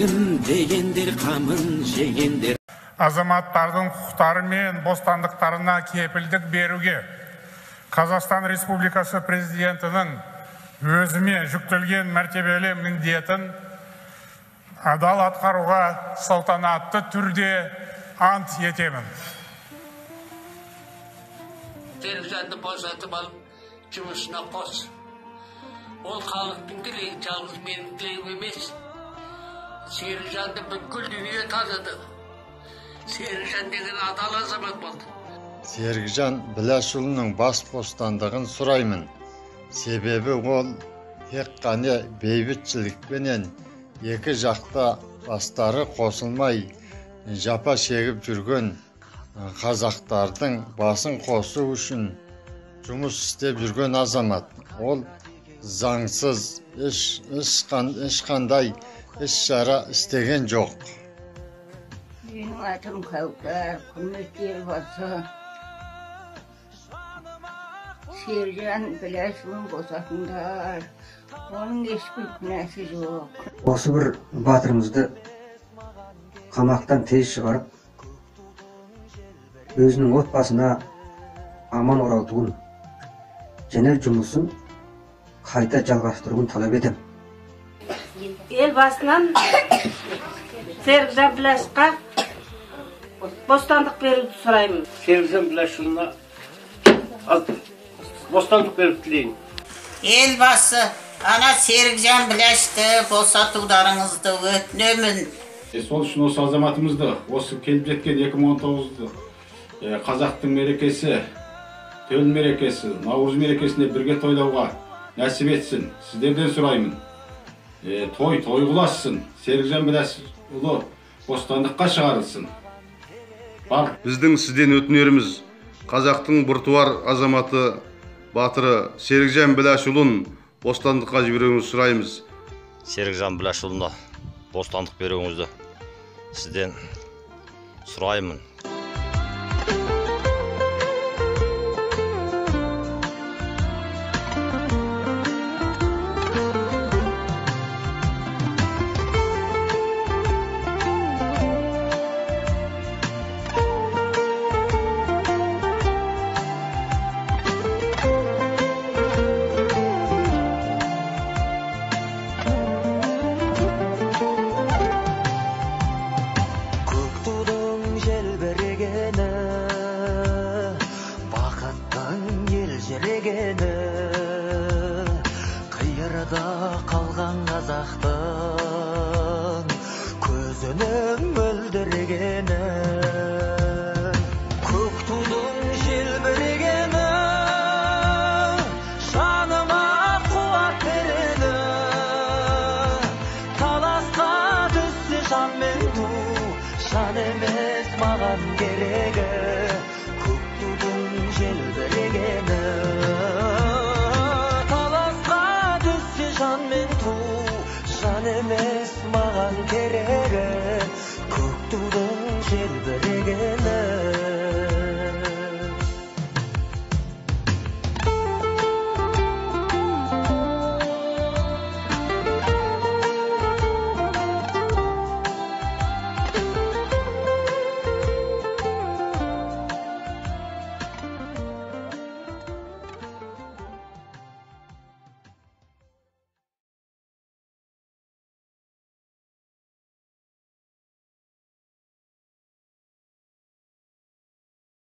елім дегендер қамын жегендер. Азаматтардың құқықтары мен бостандықтарына кепілдік беруге Қазақстан Республикасы президентінің өзіме жүктелген мәртебелі міндетін адал атқаруға салтанатты түрде ант етемін. Серікжанды босатып алып, жұмысына қос. Ол халықтың тілегі, жалғыз менің тілегім емес. Серікжанды бүкіл дүние таныды. Серікжан деген адал азамат болды. Серікжан Біләшұлының бас бостандығын сұраймын. Себебі ол тек қана бейбітшілікпенен екі жақта бастары қосылмай жапа шегіп жүрген қазақтардың басын қосу үшін жұмыс істеп жүрген азамат. Ол заңсыз ешқандай іс-шара істеген жоқ. Менің атым Кәукер, құрметті елбасы. Серікжан Біләшұлын босатыңдар. Оның ешбір күнәсі жоқ. Осы бір батырымызды қамақтан тез шығарып, өзінің отбасына аман оралтуын және жұмысын қайта жалғастыруын талап етем. Елбасынан Серікжан Біләшұлға бостандық беруді сұраймын. Серікжан Біләшұлына бостандық беріп тілеймін. Елбасы, ана Серікжан Біләшті босатударыңызды өтінемін. Сол үшін осы азаматымызды, осы келіп жеткен 2019-ды қазақтың мерекесі, төл мерекесі, Наурыз мерекесіне бірге тойлауға нәсіп етсін. Сіздерден сұраймын. Той құлашсын. Серікжан Біләшұлы бостандыққа шығарылсын. Біздің сізден өтінеріміз қазақтың біртуар азаматы батыры Серікжан Біләшұлын бостандыққа жіберуіңізді сұраймыз. Серікжан Біләшұлына бостандық беруіңізді сізден сұраймын. Бақыттың ел жерегені